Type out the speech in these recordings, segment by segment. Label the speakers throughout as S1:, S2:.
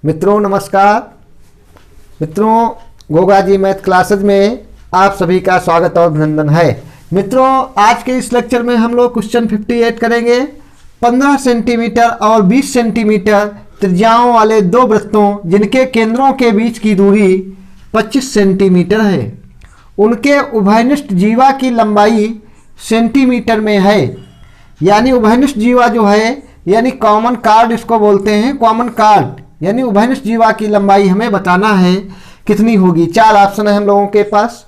S1: मित्रों नमस्कार। मित्रों गोगा जी मैथ क्लासेज में आप सभी का स्वागत और अभिनंदन है। मित्रों आज के इस लेक्चर में हम लोग क्वेश्चन 58 करेंगे। 15 सेंटीमीटर और 20 सेंटीमीटर त्रिज्याओं वाले दो वृत्तों जिनके केंद्रों के बीच की दूरी 25 सेंटीमीटर है, उनके उभयनिष्ठ जीवा की लंबाई सेंटीमीटर में है। यानी उभयनिष्ठ जीवा जो है यानी कॉमन कार्ड इसको बोलते हैं, कॉमन कार्ड यानी उभयनिष्ठ जीवा की लंबाई हमें बताना है कितनी होगी। 4 ऑप्शन है हम लोगों के पास।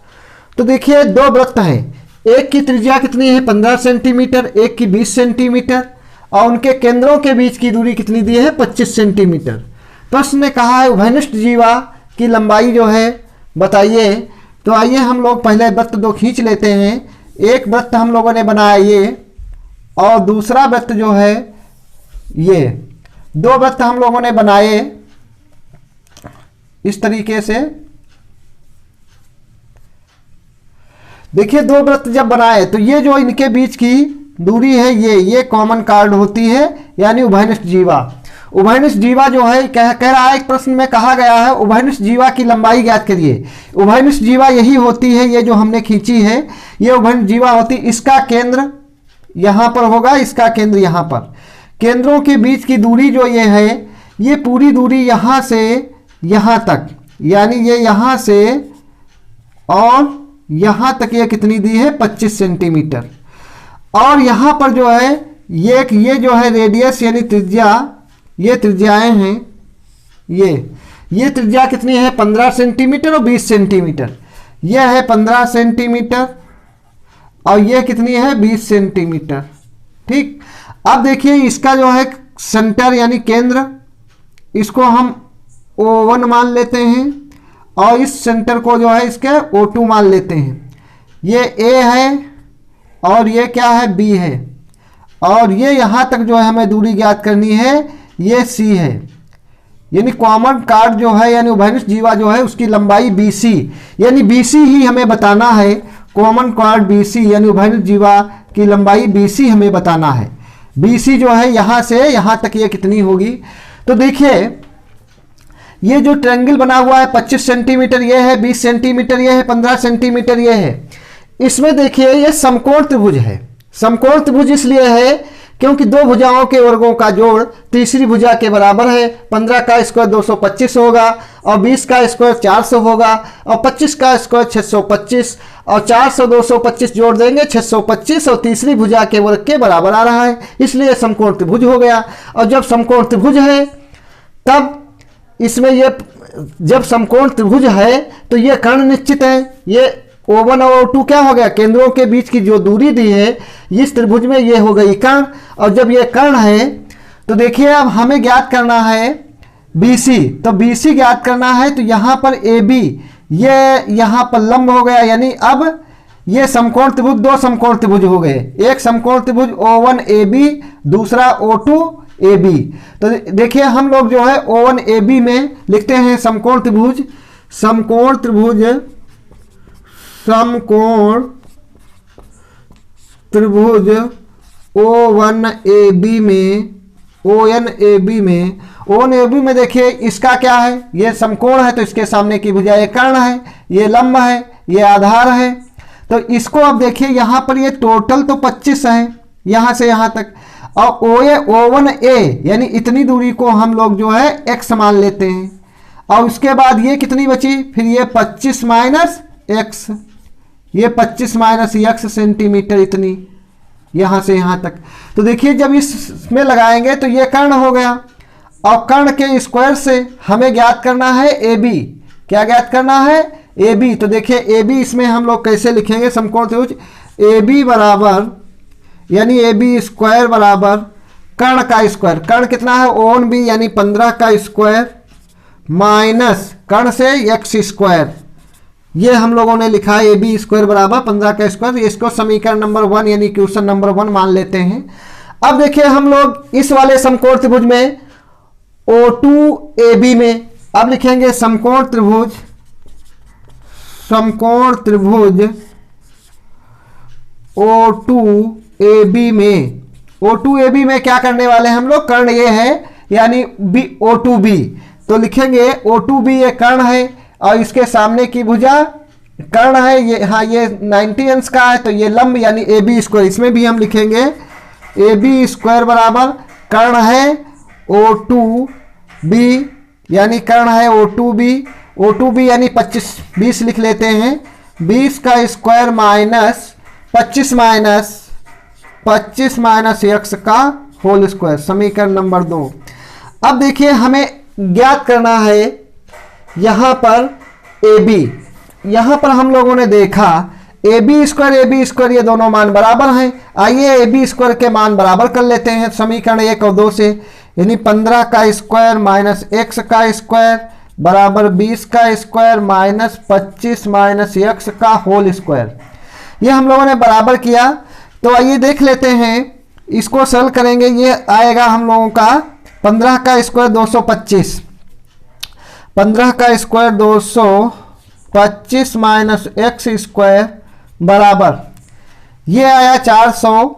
S1: तो देखिए दो वृत्त हैं, एक की त्रिज्या कितनी है 15 सेंटीमीटर, एक की 20 सेंटीमीटर और उनके केंद्रों के बीच की दूरी कितनी दी है 25 सेंटीमीटर। प्रश्न ने कहा है उभयनिष्ठ जीवा की लंबाई जो है बताइए। तो आइए हम लोग पहले वृत्त दो खींच लेते हैं। एक वृत्त हम लोगों ने बनाया ये और दूसरा वृत्त जो है ये, दो वृत्त हम लोगों ने बनाए इस तरीके से। देखिए दो वृत्त जब बनाए तो ये जो इनके बीच की दूरी है ये कॉमन कार्ड होती है यानी उभयनिष्ठ जीवा। उभयनिष्ठ जीवा जो है कह रहा है, एक प्रश्न में कहा गया है उभयनिष्ठ जीवा की लंबाई ज्ञात करिए। उभयनिष्ठ जीवा यही होती है, ये जो हमने खींची है ये उभयनिष्ठ जीवा होती है। इसका केंद्र यहां पर होगा, इसका केंद्र यहां पर। केंद्रों के बीच की दूरी जो ये है ये पूरी दूरी यहां से यहां तक, यानी ये यहां से और यहां तक ये कितनी दी है 25 सेंटीमीटर। और यहां पर जो है ये जो है रेडियस यानी त्रिज्या, ये त्रिज्याएं हैं। ये त्रिज्या कितनी है 15 सेंटीमीटर और 20 सेंटीमीटर। यह है 15 सेंटीमीटर और यह कितनी है 20 सेंटीमीटर। ठीक, अब देखिए इसका जो है सेंटर यानी केंद्र, इसको हम O1 मान लेते हैं और इस सेंटर को जो है इसके O2 मान लेते हैं। ये A है और ये क्या है B है और ये यहाँ तक जो है हमें दूरी ज्ञात करनी है, ये C है। यानी कॉमन कार्ड जो है यानी उभयनिष्ठ जीवा जो है उसकी लंबाई BC, यानी BC ही हमें बताना है। कॉमन कार्ड BC यानी उभयनिष्ठ जीवा की लंबाई BC हमें बताना है। BC जो है यहां से यहां तक ये कितनी होगी। तो देखिए ये जो ट्रायंगल बना हुआ है 25 सेंटीमीटर ये है, 20 सेंटीमीटर ये है, 15 सेंटीमीटर ये है। इसमें देखिए ये समकोण त्रिभुज है। समकोण त्रिभुज इसलिए है क्योंकि दो भुजाओं के वर्गों का जोड़ तीसरी भुजा के बराबर है। 15 का स्क्वायर 225 होगा और 20 का स्क्वायर 400 होगा और 25 का स्क्वायर 625 और 400 225 जोड़ देंगे 625 और तीसरी भुजा के वर्ग के बराबर आ रहा है, इसलिए समकोण त्रिभुज हो गया। और जब समकोण त्रिभुज है तब इसमें ये, जब समकोण त्रिभुज है तो ये कर्ण निश्चित है। ये O1 और O2 क्या हो गया, केंद्रों के बीच की जो दूरी दी है इस त्रिभुज में ये हो गई कर्ण। और जब ये कर्ण है तो देखिए अब हमें ज्ञात करना है BC। तो BC ज्ञात करना है तो यहाँ पर AB ये यहाँ पर लंब हो गया, यानी अब ये समकोण त्रिभुज दो समकोण त्रिभुज हो गए। एक समकोण त्रिभुज O1AB, दूसरा O2AB। तो देखिए हम लोग जो है O1AB में लिखते हैं समकोण त्रिभुज, समकोण त्रिभुज, समकोण त्रिभुज O1AB में, ONAB में, ONAB में देखिए इसका क्या है, ये समकोण है तो इसके सामने की भुजा ये कर्ण है, ये लंब है, ये आधार है। तो इसको अब देखिए यहाँ पर ये टोटल तो 25 है यहाँ से यहाँ तक और O1A यानी इतनी दूरी को हम लोग जो है x मान लेते हैं। और उसके बाद ये कितनी बची, फिर ये 25 माइनस x, ये 25 माइनस x सेंटीमीटर इतनी यहाँ से यहाँ तक। तो देखिए जब इसमें लगाएंगे तो ये कर्ण हो गया और कर्ण के स्क्वायर से हमें ज्ञात करना है AB। क्या ज्ञात करना है AB। तो देखिए AB इसमें हम लोग कैसे लिखेंगे समकोण त्रिभुज, AB बराबर यानी AB स्क्वायर बराबर कर्ण का स्क्वायर, कर्ण कितना है O1B यानी 15 का स्क्वायर माइनस कर्ण से x स्क्वायर, ये हम लोगों ने लिखा है AB स्क्वायर बराबर 15 का स्क्वायर। इसको समीकरण नंबर 1 यानी क्वेश्चन नंबर 1 मान लेते हैं। अब देखिए हम लोग इस वाले समकोण त्रिभुज में O2AB में अब लिखेंगे समकोण त्रिभुज, समकोण त्रिभुज O2 ए बी में, O2 AB में क्या करने वाले हैं हम लोग, कर्ण ये है यानी O2B, तो लिखेंगे O2B ये कर्ण है और इसके सामने की भुजा कर्ण है, ये हाँ ये 90 अंश का है, तो ये लंब यानी AB स्क्वायर, इसमें भी हम लिखेंगे AB स्क्वायर बराबर कर्ण है O2B, यानी कर्ण है O2B यानी 20 लिख लेते हैं, 20 का स्क्वायर माइनस 25 माइनस x का होल स्क्वायर, समीकरण नंबर 2। अब देखिए हमें ज्ञात करना है यहां पर AB, यहां पर हम लोगों ने देखा AB स्क्वायर ये दोनों मान बराबर हैं। आइए AB स्क्वायर के मान बराबर कर लेते हैं समीकरण 1 और 2 से, यानी 15 का स्क्वायर माइनस x का स्क्वायर बराबर 20 का स्क्वायर माइनस 25 माइनस x का होल स्क्वायर। ये हम लोगों ने बराबर किया, तो आइए देख लेते हैं, इसको सरल करेंगे, ये आएगा हम लोगों का 15 का स्क्वायर 225, 15 का स्क्वायर 225 माइनस एक्स स्क्वायर बराबर ये आया 400,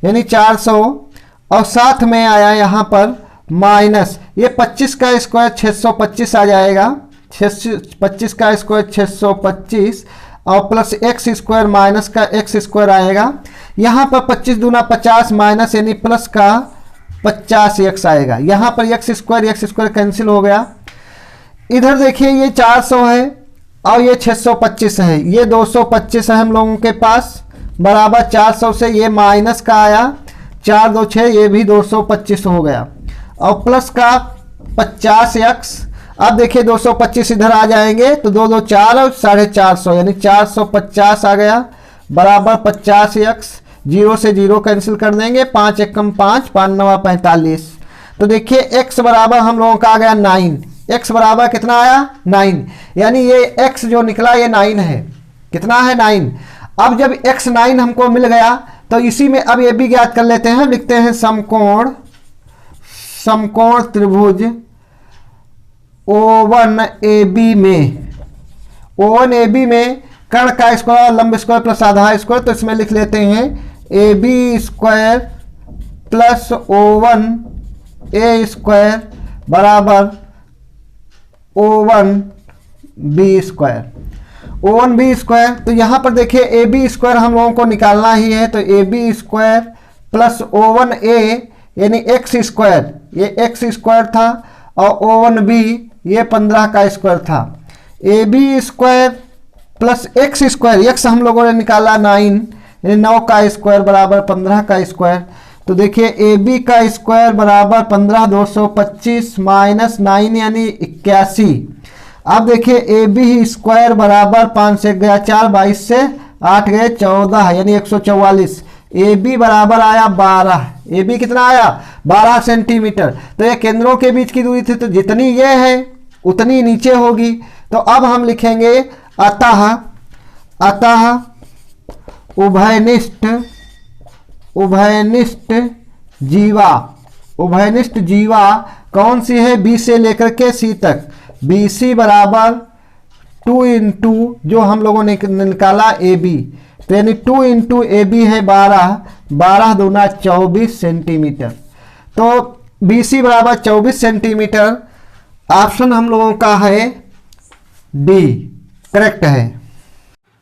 S1: यानी 400, और साथ में आया यहाँ पर माइनस ये 25 का स्क्वायर 625 आ जाएगा, 25 का स्क्वायर 625 और प्लस एक्स स्क्वायर माइनस का एक्स स्क्वायर आएगा, यहाँ पर 25 दूना 50 माइनस यानी प्लस का 50x आएगा, यहाँ पर एक्स स्क्वायर कैंसिल हो गया। इधर देखिए ये 400 है और ये 625 है, ये 225 है हम लोगों के पास, बराबर 400 से ये माइनस का आया 4 2 6, ये भी 225 हो गया, और प्लस का 50x। अब देखिए 225 इधर आ जाएंगे तो 2 2 4 और 450 यानी 450 आ गया, बराबर 50x, 0 से 0 कैंसिल कर देंगे, 5 एकम 5, 5 9 45। तो देखिए x बराबर हम लोगों का आ गया 9, x बराबर कितना आया 9, यानी ये x जो निकला ये 9 है, कितना है 9। अब जब x 9 हमको मिल गया तो इसी में अब ये भी ज्ञात कर लेते हैं, लिखते हैं समकोण त्रिभुज O1AB में, O1AB में कर्ण का स्क्वायर लंब स्क्वायर प्लस आधा स्क्वायर, तो इसमें लिख लेते हैं AB square plus O1A square बराबर O1B स्क्वायर, O1B स्क्वायर। तो यहाँ पर देखिए AB स्क्वायर हम लोगों को निकालना ही है, तो AB स्क्वायर प्लस O1A यानी एक्स स्क्वायर, ये एक्स स्क्वायर था, और O1B ये 15 का स्क्वायर था, AB square plus x square, x हम लोगों ने निकाला 9 यानी 9 का स्क्वायर बराबर 15 का स्क्वायर। तो देखिए AB का स्क्वायर बराबर 15 225 माइनस 9 यानी 81। अब देखिए AB स्क्वायर बराबर 5 से गया 4, 22 से 8 गए 14 यानी 144। AB बराबर आया 12, AB कितना आया 12 सेंटीमीटर। तो ये केंद्रों के बीच की दूरी थी, तो जितनी ये है उतनी नीचे होगी। तो अब हम लिखेंगे अतः उभयनिष्ठ जीवा कौन सी है, B से लेकर के C तक, BC बराबर 2 इंटू जो हम लोगों ने निकाला AB, तो यानी 2 इंटू AB है 12 दूना 24 सेंटीमीटर। तो BC बराबर 24 सेंटीमीटर, ऑप्शन हम लोगों का है D करेक्ट है।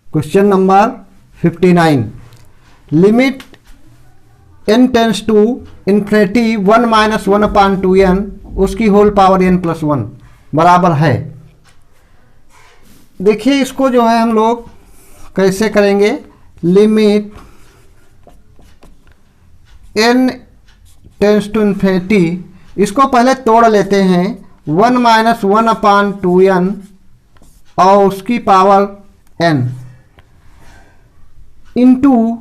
S1: Question number 59, limit n tends to infinity 1 minus 1/2n उसकी होल पावर n+1 बराबर है। देखिए इसको जो है हम लोग कैसे करेंगे, limit n tends to infinity, इसको पहले तोड़ लेते हैं, 1 माइनस 1/2n और उसकी पावर n इंटू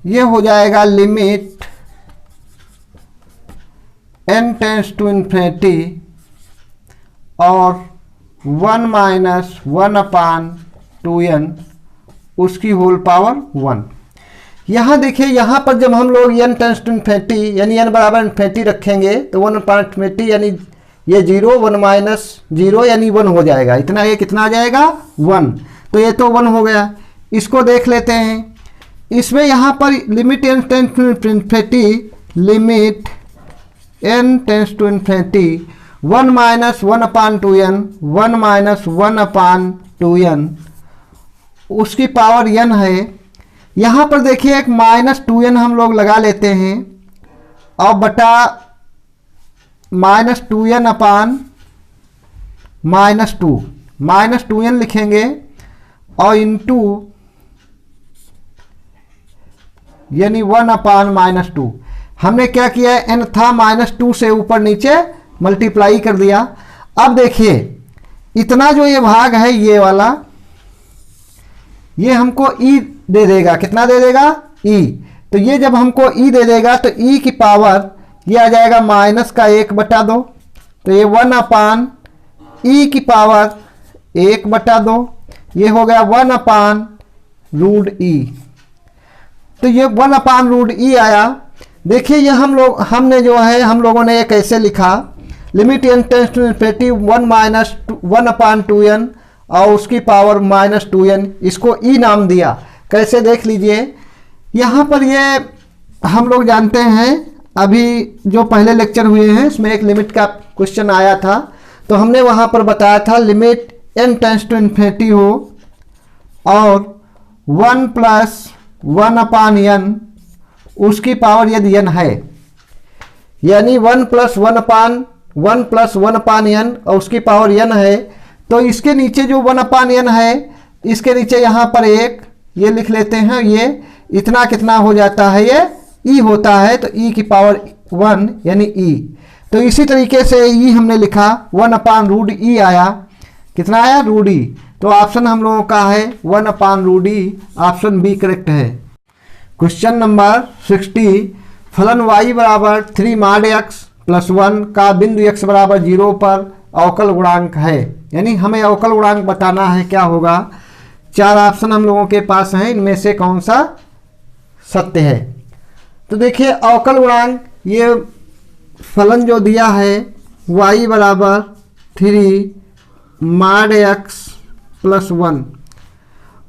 S1: ये हो जाएगा limit n tends to infinity और 1 माइनस 1/2n उसकी होल पावर 1। यहाँ देखिए यहाँ पर जब हम लोग n टेंस टू इन्फिनिटी यानी n बराबर इन्फिनिटी रखेंगे तो 1/इन्फिनिटी यानी ये 0, 1 माइनस 0 यानी 1 हो जाएगा, इतना ये कितना आ जाएगा 1, तो ये तो 1 हो गया। इसको देख लेते हैं, इसमें यहाँ पर limit n tends to infinity, limit n tends to infinity 1 minus 1/2n, 1 minus 1/2n उसकी पावर n है। यहाँ पर देखिए एक -2n हम लोग लगा लेते हैं और बटा -2n अपान -2, -2n लिखेंगे और इंटू यानी 1/-2। हमने क्या किया है, n था -2 से ऊपर नीचे मल्टीप्लाई कर दिया। अब देखिए इतना जो ये भाग है ये वाला, ये हमको e दे देगा। कितना दे देगा? e। तो ये जब हमको e दे देगा तो e की पावर ये आ जाएगा -1/2। तो ये 1/e की पावर 1/2, ये हो गया 1/√e। तो ये 1/√e आया। देखिए ये हमने जो है हम लोगों ने ये कैसे लिखा, limit n tends to infinity 1 minus 1/2n और उसकी पावर -2n, इसको e नाम दिया। कैसे देख लीजिए, यहाँ पर ये हम लोग जानते हैं, अभी जो पहले लेक्चर हुए हैं इसमें एक लिमिट का क्वेश्चन आया था, तो हमने वहाँ पर बताया था limit n tends to infinity हो और 1 + 1/n उसकी पावर यदि n है, यानी 1 + 1/n और उसकी पावर n है, तो इसके नीचे जो 1/n है इसके नीचे यहाँ पर एक ये लिख लेते हैं। ये इतना कितना हो जाता है, ये e होता है, तो e की पावर 1 यानी e। तो इसी तरीके से e हमने लिखा 1/√e आया। कितना आया? √e। तो ऑप्शन हम लोगों का है 1/√e, ऑप्शन बी करेक्ट है। क्वेश्चन नंबर 60, फलन y बराबर 3 mod x + 1 का बिंदु x बराबर 0 पर अवकल गुणांक है। यानी हमें अवकल गुणांक बताना है। क्या होगा? 4 ऑप्शन हम लोगों के पास हैं, इनमें से कौन सा सत्य है। तो देखिए अवकल गुणांक, ये फलन जो दिया है y बराबर 3 mod x + 1।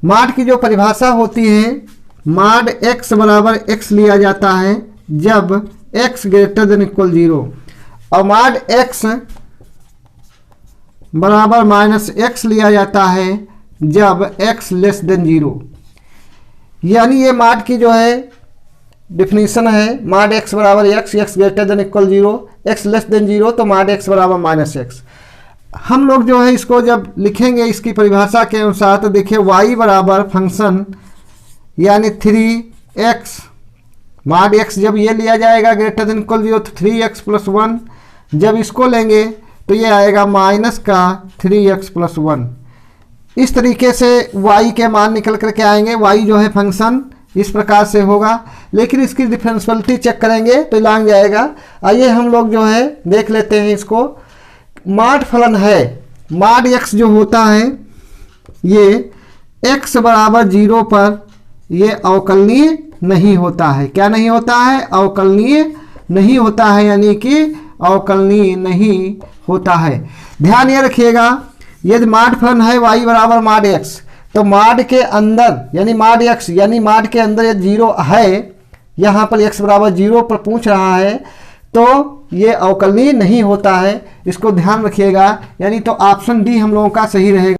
S1: mod की जो परिभाषा होती है, mod x बराबर x लिया जाता है जब x > 0 और mod x बराबर -x लिया जाता है जब x < 0। यानी ये mod की जो है डिफिनीशन है, mod x बराबर x, x > 0, x < 0 तो mod x बराबर -x। हम लोग जो है इसको जब लिखेंगे इसकी परिभाषा के अनुसार, तो देखिए y बराबर फंक्शन यानी 3x, mod x जब ये लिया जाएगा > 0 तो 3x + 1, जब इसको लेंगे तो ये आएगा माइनस का 3x + 1। इस तरीके से y के मान निकल करके आएंगे। y जो है फंक्शन इस प्रकार से होगा, लेकिन इसकी डिफरेंशियलिटी चेक करेंगे तो लांग जाएगा। आइए हम लोग जो है देख लेते हैं इसको। mod फलन है, mod x जो होता है ये x बराबर 0 पर ये अवकलनीय नहीं होता है। क्या नहीं होता है? अवकलनीय नहीं होता है, यानी कि अवकलनीय नहीं होता है। ध्यान ये रखिएगा, यदि mod फलन है y बराबर mod x, तो mod के अंदर यानी mod x यानी mod के अंदर यदि 0 है, यहाँ पर x बराबर 0 पर पूछ रहा है, तो ये अवकलनीय नहीं होता है। इसको ध्यान रखिएगा, यानी तो ऑप्शन डी हम लोगों का सही रहेगा।